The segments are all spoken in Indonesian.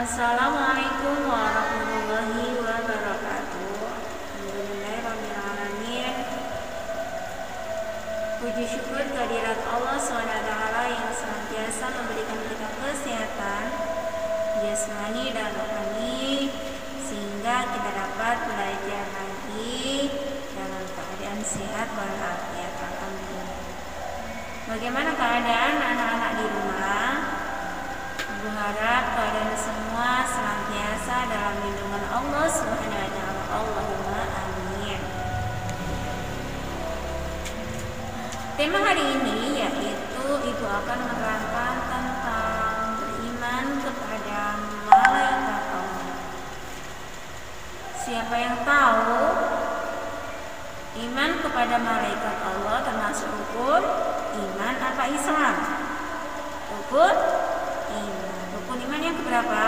Assalamualaikum warahmatullahi wabarakatuh. Alhamdulillahirrahmanirrahim. Puji syukur kehadirat Allah SWT yang senantiasa memberikan kita kesehatan jasmani dan rohani, sehingga kita dapat belajar lagi dalam keadaan sehat walafiat. Alhamdulillah. Bagaimana keadaan anak-anak di rumah? Berharap keadaan semua senantiasa dalam lindungan Allah Subhanahu wa taala. Allahumma amin. Tema hari ini yaitu Ibu akan menerangkan tentang beriman kepada malaikat Allah. Siapa yang tahu iman kepada malaikat Allah termasuk rukun iman apa Islam? Rukun iman. Rukun iman yang keberapa?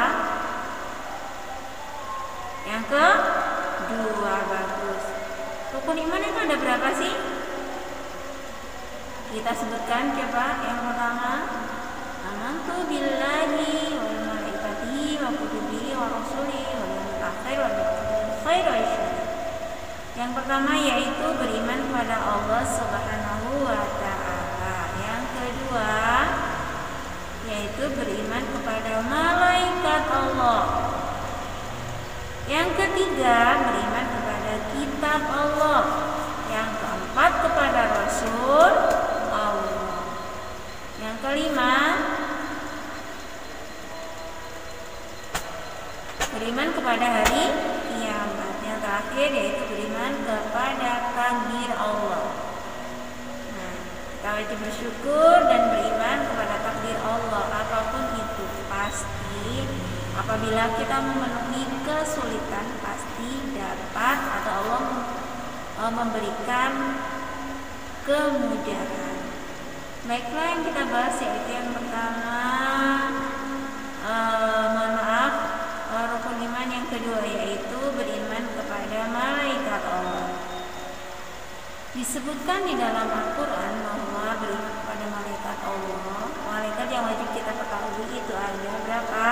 Yang kedua. Bagus. Rukun iman itu ada berapa sih? Kita sebutkan coba. Yang pertama, amantu billahi wal malaikatihi wa kutubihi wa rusulihi wal yawmil akhir wal qadari khairi wa syarri. Yang pertama yaitu beriman kepada Allah Subhanahu wa taala. Yang kedua yaitu beriman kepada malaikat Allah. Yang ketiga beriman kepada kitab Allah. Yang keempat kepada Rasul Allah. Yang kelima beriman kepada hari kiamat. Yang terakhir yaitu beriman kepada takdir Allah. Kita wajib bersyukur dan beriman kepada takdir Allah. Apapun itu, pasti apabila kita memenuhi kesulitan pasti dapat atau Allah memberikan kemudahan. Baiklah, yang kita bahas yaitu yang pertama, rukun iman yang kedua yaitu beriman kepada malaikat Allah. Disebutkan di dalam Al-Quran bahwa beriman kepada malaikat Allah, malaikat yang wajib kita ketahui itu ada berapa?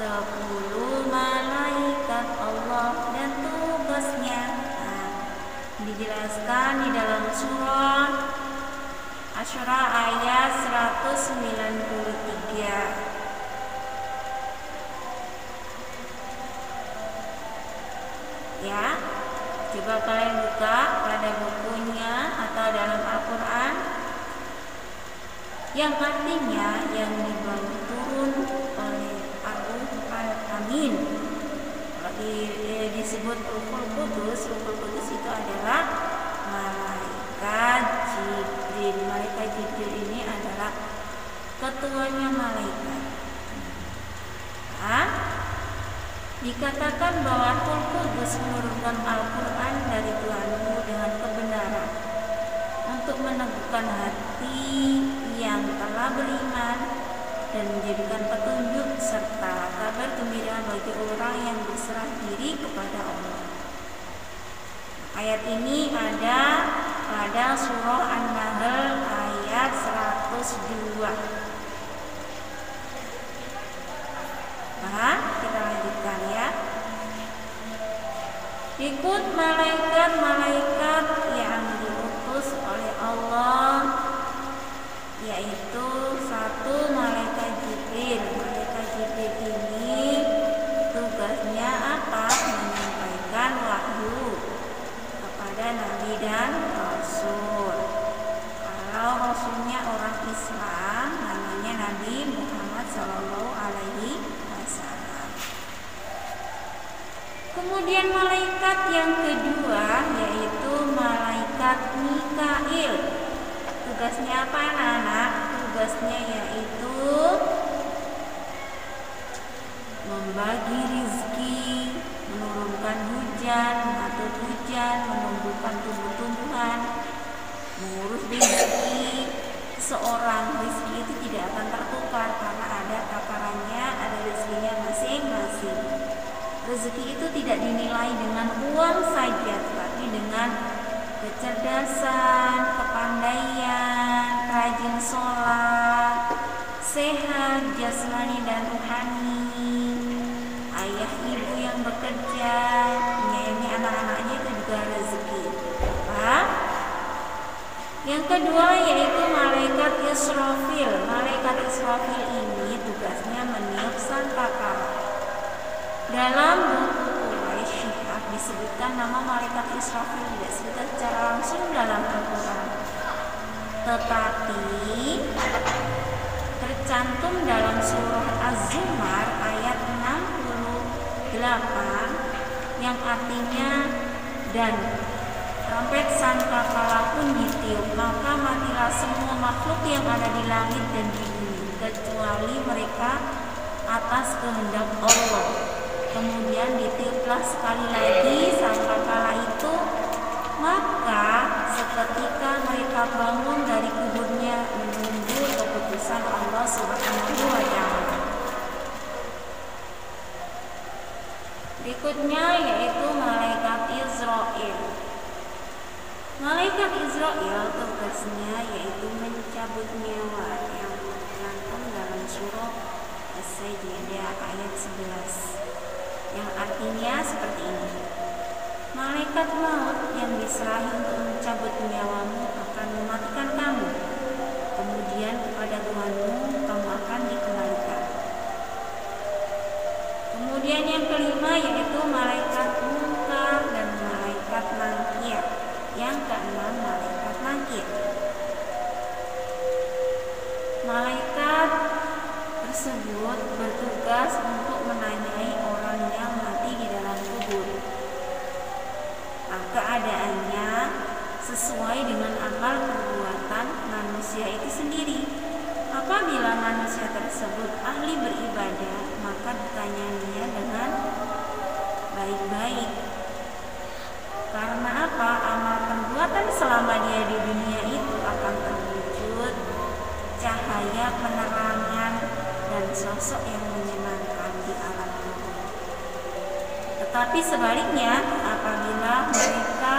10 malaikat Allah dan tugasnya. Dijelaskan di dalam surah Asy-Syura ayat 193. Ya, coba kalian buka pada bukunya atau dalam Al-Quran, yang artinya yang dibawa turun oleh Ar-Ruh Al-Amin. Kalau disebut Ruhul Qudus itu adalah malaikat Jibril. Malaikat Jibril ini adalah ketuanya malaikat. Dikatakan bahwa Ruhul Qudus menurunkan Al-Quran dari Tuhanmu dengan kebenaran untuk meneguhkan hati yang telah beriman dan menjadikan petunjuk serta kabar gembira bagi orang yang berserah diri kepada Allah. Ayat ini ada pada surah An-Nahl ayat 102. Kita lanjutkan ya. Ikut malaikat-malaikat yang diutus oleh Allah, yaitu satu malaikat Jibril. Malaikat Jibril ini tugasnya apa? Menyampaikan wahyu kepada Nabi dan Rasul. Kalau Rasulnya orang Islam, namanya Nabi Muhammad SAW. Kemudian malaikat yang kedua yaitu malaikat Mikail. Tugasnya apa anak-anak? Tugasnya yaitu membagi rizki, menurunkan hujan, mengatur hujan, menumbuhkan tumbuh-tumbuhan, mengurus rizki seorang. Rizki itu tidak akan tertukar karena ada takarannya, ada rizkinya masing-masing. Rezeki itu tidak dinilai dengan uang saja, tetapi dengan kecerdasan, kepandaian, rajin sholat, sehat jasmani dan rohani, senang bekerja, menyayangi anak-anaknya, itu juga rezeki. Yang kedua yaitu malaikat Israfil. Malaikat Israfil ini tugasnya meniup sangkakala. Dalam buku Quraisy disebutkan nama malaikat Israfil, tidak disebutkan secara langsung dalam Al-Quran, tetapi tercantum dalam surah Az-Zumar ayat 68 yang artinya, dan trompet sangkakala pun ditiup, maka matilah semua makhluk yang ada di langit dan di bumi, kecuali mereka atas kehendak Allah. Kemudian ditiuplah sekali lagi sangkakala itu, maka seketika mereka bangun dari kuburnya menunggu keputusan Allah Subhanahu wa Ta'ala. Berikutnya yaitu malaikat Israil. Malaikat Israil tugasnya yaitu mencabut nyawa, yang tercantum dalam surah As-Sajdah ayat 11, yang artinya seperti ini: malaikat maut yang diserahi untuk mencabut nyawamu akan mematikan kamu, kemudian kepada Tuhanmu kamu akan dikembalikan. Kemudian yang kelima yaitu malaikat Munkar dan malaikat Nakir. Yang keenam malaikat Nakir. Malaikat tersebut bertugas untuk menanyai orang yang mati di dalam kubur keadaannya sesuai dengan amal perbuatan manusia itu sendiri. Apabila manusia tersebut ahli beribadah, maka ditanyainya dengan baik-baik. Karena apa? Amal perbuatan selama dia di dunia itu akan terwujud cahaya penerangan dan sosok yang menyenangkan di alam kubur. Tetapi sebaliknya, apabila mereka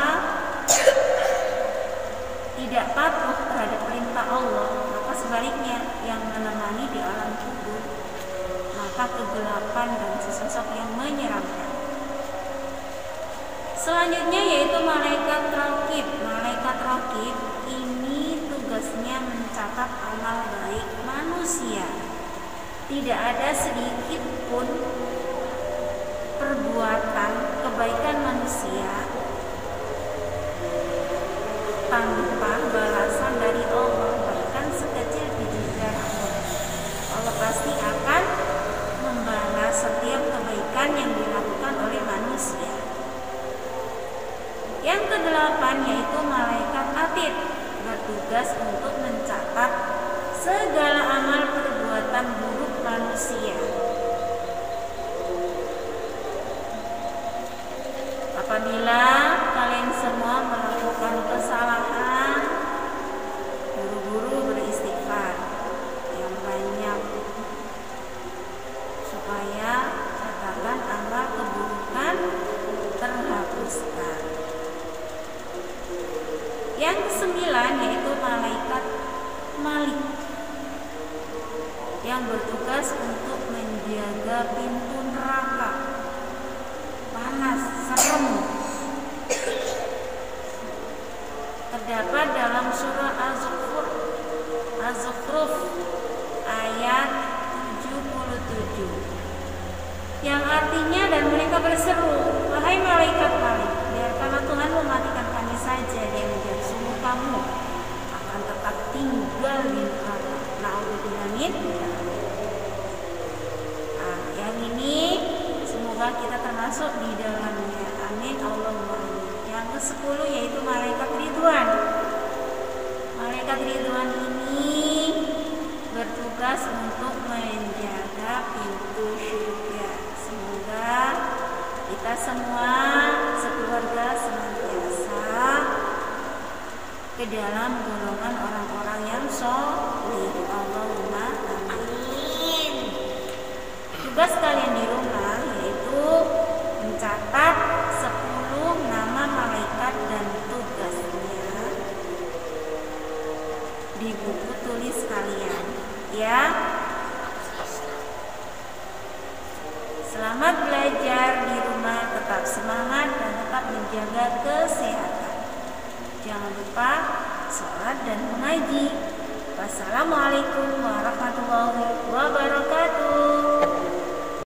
tidak patuh terhadap perintah Allah, maka sebaliknya yang menemani di alam kubur, maka kegelapan dan sesosok yang menyeramkan. Selanjutnya yaitu malaikat Raqib. Malaikat Raqib ini tugasnya mencatat amal baik manusia. Tidak ada sedikit pun perbuatan kebaikan manusia tanpa balasan dari Allah, bahkan sekecil biji zarah pun. Allah pasti akan membalas setiap kebaikan yang dilakukan oleh manusia. Yang kedelapan yaitu malaikat Atid, bertugas untuk mencatat segala amal perbuatan buruk manusia. Apabila kalian semua melakukan kesalahan, buru-buru beristighfar yang banyak supaya catatan amal keburukan terhapuskan. Yang kesembilan yaitu malaikat Malik, yang bertugas untuk menjaga pintu neraka. Panas, serem. Terdapat dalam surah Az-Zukhruf ayat 77, yang artinya, dan mereka berseru, wahai malaikat Malik, biarkanlah Tuhan mematikan kami saja, dia menjadi sungguh kamu akan tetap tinggal di neraka. Na'udzubillah min. Yang ini semoga kita termasuk di dalamnya. Amin Allahumma amin. Yang ke-10 yaitu malaikat Ridwan. Malaikat Ridwan ini bertugas untuk menjaga pintu surga. Semoga kita semua sekeluarga senantiasa ke dalam golongan orang-orang yang sholih. Allahumma amin. Tugas kalian di rumah yaitu mencatat 10 nama malaikat dan tugasnya di buku tulis kalian, ya. Selamat belajar di rumah. menjaga kesehatan. Jangan lupa sholat dan mengaji. Wassalamualaikum warahmatullahi wabarakatuh.